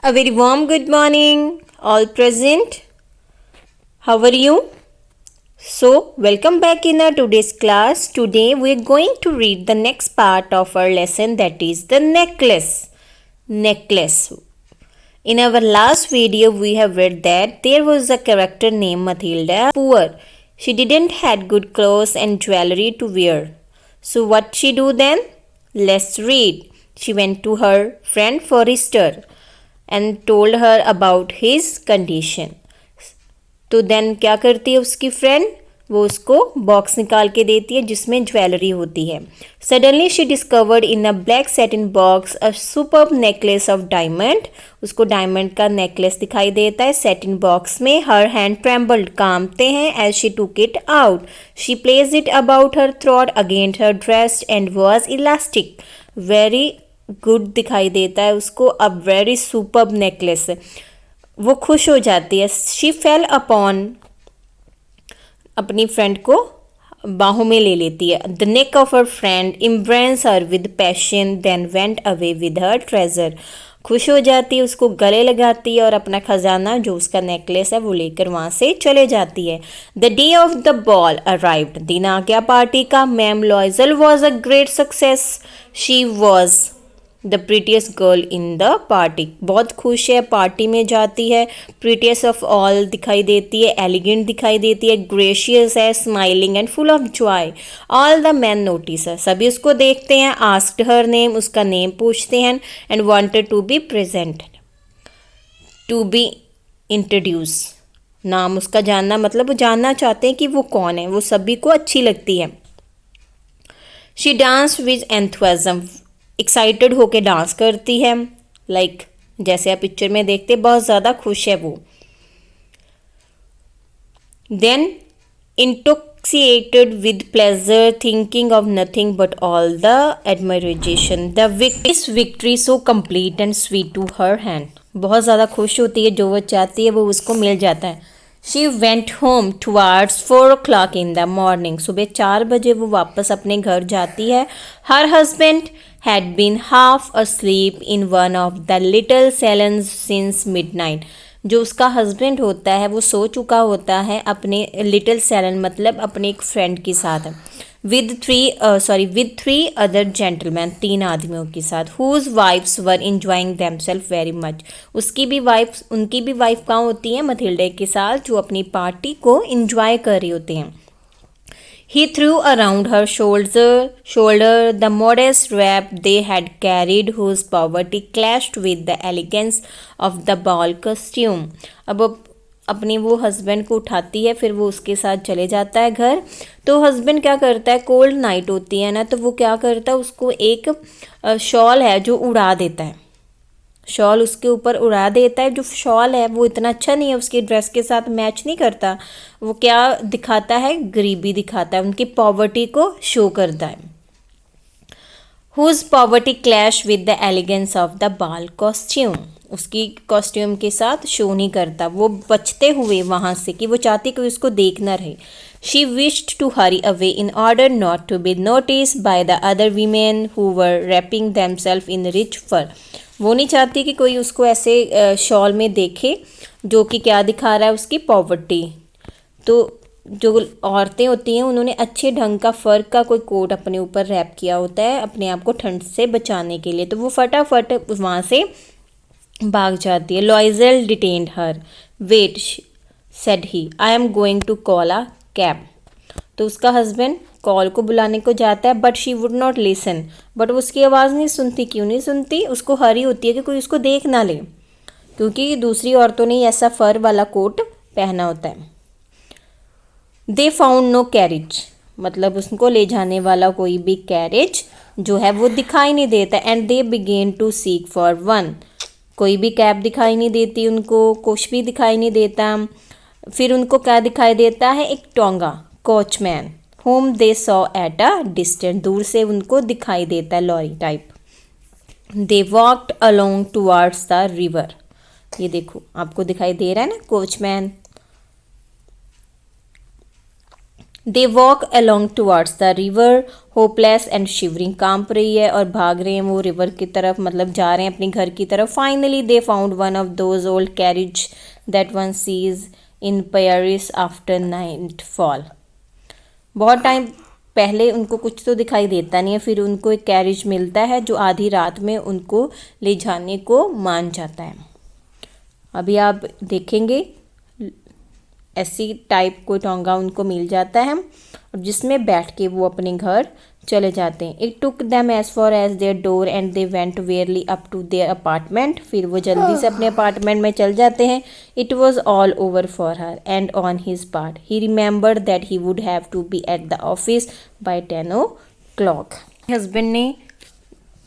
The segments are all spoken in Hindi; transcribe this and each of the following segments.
A very warm good morning, all present. How are you? So, welcome back in our today's class. Today we are going to read the next part of our lesson, that is the necklace. Necklace. In our last video, we have read that there was a character named Matilda, poor. She didn't had good clothes and jewelry to wear. So what she do then? Let's read. She went to her friend Forrester and told her about his condition. तो देन क्या करती है उसकी फ्रेंड, वो उसको बॉक्स निकाल के देती है जिसमें ज्वेलरी होती है. Suddenly she discovered in a black satin box a superb necklace of diamond. उसको डायमंड का नेकलेस दिखाई देता है सेटिन बॉक्स में. हर हैंड ट्रेम्बल्ड, कांपते हैं as she took it out. She place it about her throat against her dress and was ecstatic. Very good दिखाई देता है उसको. A very superb necklace. वो खुश हो जाती है. शी फेल अपॉन, अपनी फ्रेंड को बाहों में ले लेती है. The neck of her friend embrace her with passion then went away with her treasure. खुश हो जाती है, उसको गले लगाती है और अपना खजाना जो उसका नेकलेस है वो लेकर वहाँ से चले जाती है. The day of the ball arrived. दिन आ गया पार्टी का. मैम Loisel was a great success. She was the prettiest girl in the party. बहुत खुश है, पार्टी में जाती है. प्रीटियस्ट ऑफ ऑल दिखाई देती है, एलिगेंट दिखाई देती है, ग्रेशियस है, smiling and full of joy. All the man notice है, सभी उसको देखते हैं. आस्क्ड हर नेम, उसका नेम पूछते हैं. And wanted to be present, to be introduce. नाम उसका जानना, मतलब वो जानना चाहते हैं कि वो कौन है. वो सभी को अच्छी लगती है. She dance with enthusiasm. Excited होके डांस करती है. लाइक जैसे आप पिक्चर में देखते, बहुत ज़्यादा खुश है वो. Then intoxicated with pleasure, thinking of nothing but all the admiration. The victory so complete and sweet to her hand. बहुत ज़्यादा खुश होती है, जो वो चाहती है वो उसको मिल जाता है. She went home towards 4 o'clock in the morning. सुबह 4 बजे वो वापस अपने घर जाती है. Her husband had been half asleep in one of the little salons since midnight. जो उसका हस्बैंड होता है वो सो चुका होता है अपने लिटिल सैलन, मतलब अपने एक फ्रेंड के साथ. विद थ्री अदर जेंटलमैन, 3 आदमियों के साथ. Whose wives were enjoying themselves very much. उनकी भी वाइफ कहाँ होती है? मथिल्डे के साथ, जो अपनी पार्टी को इंजॉय कर रही होते हैं. He threw around her shoulder the modest wrap they had carried, whose poverty clashed with the elegance of the ball costume. अब अपनी वो हस्बैंड को उठाती है, फिर वो उसके साथ चले जाता है घर. तो हस्बैंड क्या करता है, कोल्ड नाइट होती है ना, तो वो क्या करता है, उसको एक शॉल है जो उड़ा देता है. शॉल उसके ऊपर उड़ा देता है. जो शॉल है वो इतना अच्छा नहीं है, उसकी ड्रेस के साथ मैच नहीं करता. वो क्या दिखाता है? गरीबी दिखाता है, उनकी पॉवर्टी को शो करता है. Whose poverty clash with the elegance of the ball costume. उसकी कॉस्ट्यूम के साथ शो नहीं करता. वो बचते हुए वहाँ से, कि वो चाहती कि उसको देखना रहे. She wished to hurry away in order not to be notice by the other women who were wrapping themselves in rich fur. वो नहीं चाहती कि कोई उसको ऐसे शॉल में देखे जो कि क्या दिखा रहा है, उसकी पॉवर्टी. तो जो औरतें होती हैं उन्होंने अच्छे ढंग का फ़र का कोई कोट अपने ऊपर रैप किया होता है अपने आप को ठंड से बचाने के लिए. तो वो फटाफट वहाँ से भाग जाती है. Loisel detained her. Wait, said he, I am going to call a cab. तो उसका हस्बैंड कॉल को बुलाने को जाता है. But she would not listen. But वो उसकी आवाज़ नहीं सुनती. क्यों नहीं सुनती? उसको हरी होती है कि कोई उसको देख ना ले, क्योंकि दूसरी औरतों ने ऐसा फ़र वाला कोट पहना होता है. दे फाउंड नो कैरेज, मतलब उसको ले जाने वाला कोई भी कैरेज जो है वो दिखाई नहीं देता. And they began to seek for one. कोई भी कैब दिखाई नहीं देती उनको, कुछ भी दिखाई नहीं देता. फिर उनको क्या दिखाई देता है? एक tonga, coachman, whom they saw at a distance. दूर से उनको दिखाई देता है, lorry type. They walked along towards the river. ये देखो आपको दिखाई दे रहा है ना, coachman. They walk along towards the river hopeless and shivering, कांप रही है और भाग रहे हैं वो रिवर की तरफ, मतलब जा रहे हैं अपने घर की तरफ. Finally they found one of those old carriage that one seize in Paris after night fall. बहुत टाइम पहले उनको कुछ तो दिखाई देता नहीं है, फिर उनको एक कैरिज मिलता है जो आधी रात में उनको ले जाने को मान जाता है. अभी आप देखेंगे ऐसी टाइप कोई टोंगा उनको मिल जाता है और जिसमें बैठ के वो अपने घर चले जाते हैं. It took them as far as their door and they went wearily up to their apartment. फिर वो जल्दी से अपने अपार्टमेंट में चल जाते हैं. It was all over for her and on his part. He remembered that he would have to be at the office by 10 o'clock. Husband ने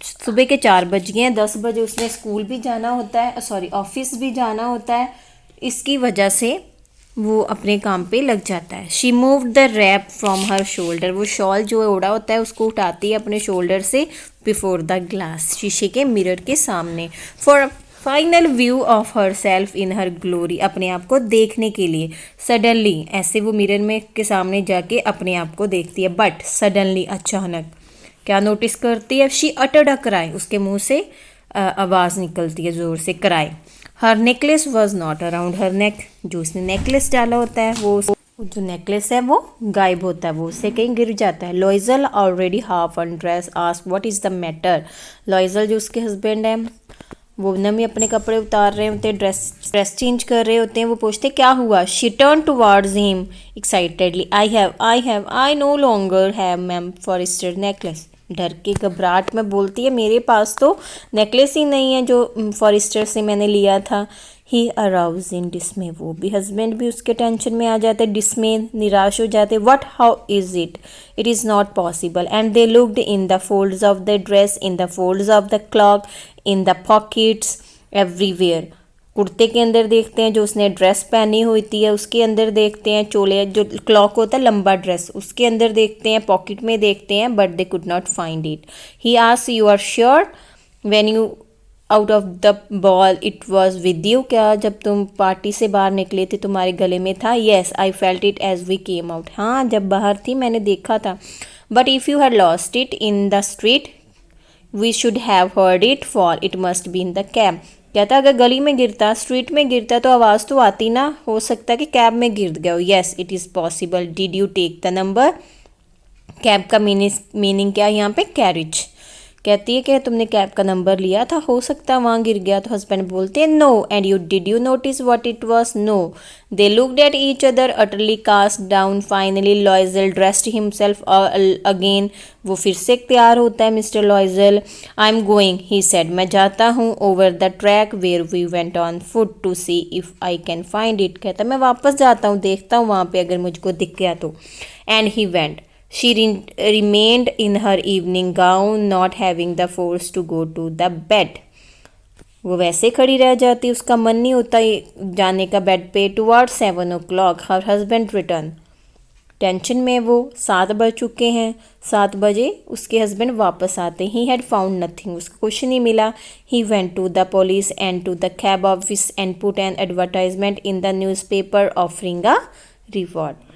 सुबह के 4 बज गए हैं, 10 बजे उसने स्कूल भी जाना होता है, सॉरी ऑफिस भी जाना होता है. इसकी वजह से वो अपने काम पे लग जाता है. She moved the wrap from her shoulder. वो शॉल जो ओढ़ा होता है उसको उठाती है अपने शोल्डर से. बिफोर द ग्लास, शीशे के मिरर के सामने. For final view of her self in her glory, अपने आप को देखने के लिए. सडनली, ऐसे वो मिरर में के सामने जाके अपने आप को देखती है. बट सडनली, अचानक क्या नोटिस करती है? She uttered a cry. उसके मुंह से आवाज़ निकलती है ज़ोर से, cry. Her necklace was not around her neck. जो उसने नेकलेस डाला होता है वो जो नेकलेस है वो गायब होता है, वो उससे कहीं गिर जाता है. लॉइजल already half undress asked what is the matter. लॉइजल जो उसके हस्बैंड है वो न भी अपने कपड़े उतार रहे होते हैं, ड्रेस चेंज कर रहे होते हैं. वो पूछते क्या हुआ. She turn towards him excitedly. I no longer have ma'am Forestier necklace. डर के घबराहट में बोलती है मेरे पास तो नेकलेस ही नहीं है जो फॉरेस्टर से मैंने लिया था. ही अराउज इन डिसमे. वो भी हस्बैंड भी उसके टेंशन में आ जाते, डिसमे, निराश हो जाते. What, how is it, it is not possible. And they looked in the folds of the dress, in the folds of the clock, in the pockets, everywhere. कुर्ते के अंदर देखते हैं जो उसने ड्रेस पहनी होती है, उसके अंदर देखते हैं, चोले जो क्लॉक होता है लंबा ड्रेस उसके अंदर देखते हैं, पॉकेट में देखते हैं. But they could not find it. He asked you are sure when you out of the ball it was with you. क्या जब तुम पार्टी से बाहर निकले थे तुम्हारे गले में था. Yes I felt it as we came out. हाँ जब बाहर थी मैंने देखा था. But if you had lost it in the street we should have heard it fall. It must be in the cab. कहता अगर गली में गिरता, स्ट्रीट में गिरता तो आवाज़ तो आती ना. हो सकता है कि कैब में गिर गया हो. Yes it is possible. Did you take the number. Cab का मीनिंग क्या है यहाँ पे, कैरिज. कहती है कि तुमने कैब का नंबर लिया था, हो सकता है वहाँ गिर गया. तो हस्बैंड बोलते हैं no. And you did you notice what it was. No. They looked at each other utterly cast down. Finally Loisel dressed himself again. वो फिर से तैयार होता है mister Loisel. I am going he said. मैं जाता हूँ over the track where we went on foot to see if I can find it. कहता मैं वापस जाता हूँ, देखता हूँ वहाँ पे अगर मुझको दिख गया तो. And he went. She remained in her evening gown, not having the force to go to the bed. वो वैसे खड़ी रह जाती, उसका मन नहीं होता जाने का बेड पे. Towards 7 o'clock her husband returned. Tension में वो 7 बज चुके हैं. 7 बजे उसके हस्बैंड वापस आते. He had found nothing. उसको कुछ नहीं मिला. He went to the police and to the cab office and put an advertisement in the newspaper offering a reward.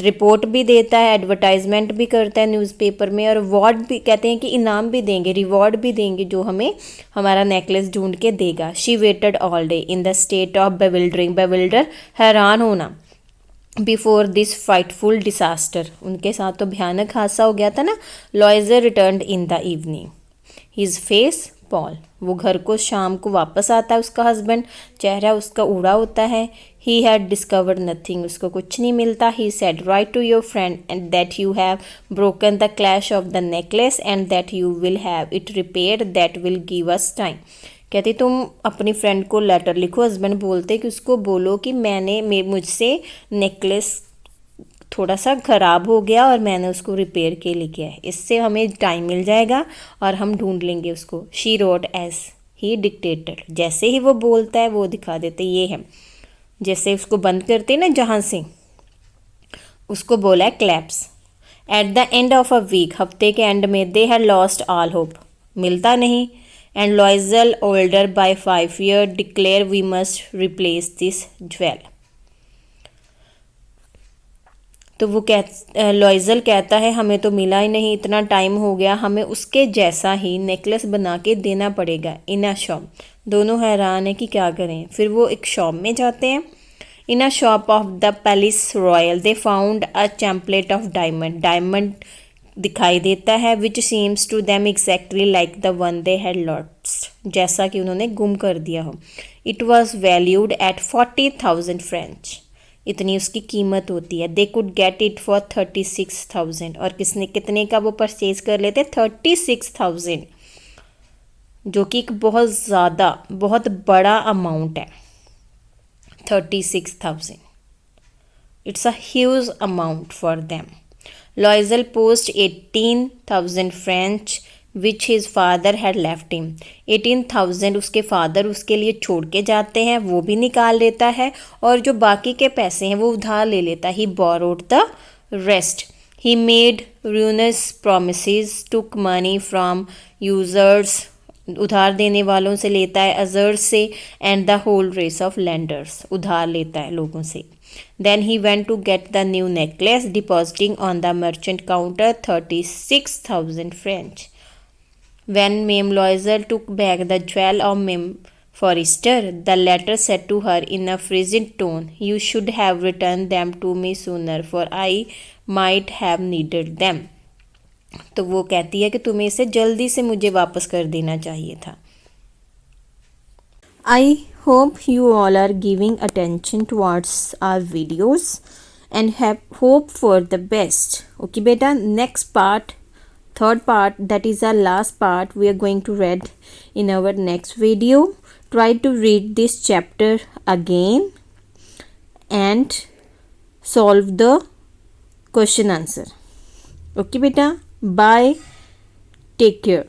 Report भी देता है, एडवर्टाइजमेंट भी करता है न्यूज़पेपर में, और अवार्ड भी, कहते हैं कि इनाम भी देंगे, रिवॉर्ड भी देंगे जो हमें हमारा नेकलेस ढूंढ के देगा. She waited all day in the state of bewildering. Bewilder, हैरान होना. Before this frightful disaster. उनके साथ तो भयानक हादसा हो गया था ना. Loisel returned in the evening. His face pale. वो घर को शाम को वापस आता है उसका हस्बैंड. चेहरा उसका उड़ा होता है. He had discovered nothing. उसको कुछ नहीं मिलता. He said write to your friend and that you have broken the clasp of the necklace and that you will have it repaired. That will give us time. कहती तुम अपनी फ्रेंड को लेटर लिखो. हस्बैंड बोलते कि उसको बोलो कि मुझसे नेकलेस थोड़ा सा ख़राब हो गया और मैंने उसको रिपेयर के लिए किया है, इससे हमें टाइम मिल जाएगा और हम ढूंढ लेंगे उसको. She wrote as he dictated. जैसे ही वो बोलता है वो दिखा देते. ये है जैसे उसको बंद करते हैं ना जहाँ से, उसको बोला है clasp. At the end of a week. हफ्ते के एंड में. They had lost all hope. मिलता नहीं. And Loisel older by 5 years declare we must replace this jewel. तो वो लॉइजल कहता है हमें तो मिला ही नहीं, इतना टाइम हो गया, हमें उसके जैसा ही नेकलेस बना के देना पड़ेगा इन अ शॉप। दोनों हैरान है कि क्या करें। फिर वो एक शॉप में जाते हैं। In a shop of the Palais Royal they found a chaplet of diamond. Diamond दिखाई देता है which seems to them exactly like the one they had lost, जैसा कि उन्होंने गुम कर दिया हो। It was valued at 40,000 French, इतनी उसकी कीमत होती है। They could get it for 36,000, और किसने कितने का वो परचेज कर लेते? 36,000, जो कि एक बहुत ज़्यादा बहुत बड़ा अमाउंट है। 36,000, it's a huge amount for them. लॉइजल post 18,000 French which his father had left him. 18,000 उसके फादर उसके लिए छोड़ के जाते हैं, वो भी निकाल लेता है, और जो बाकी के पैसे हैं वो उधार ले लेता है। He borrowed the rest. He made ruinous promises, took money from usurers, उधार देने वालों से लेता है, अजर्स से, and the whole race of lenders, उधार लेता है लोगों से। Then he went to get the new necklace, depositing on the merchant counter 36,000 French. When Mame Loisel took back the jewel of Mame Forrester, the latter said to her in a frigid tone, "You should have returned them to me sooner, for I might have needed them." तो वो कहती है कि तुम्हें इसे जल्दी से मुझे वापस कर देना चाहिए था। I hope you all are giving attention towards our videos and have hope for the best. Okay beta, next part, third part, that is our last part, we are going to read in our next video. Try to read this chapter again and solve the question answer. Okay beta, bye, take care.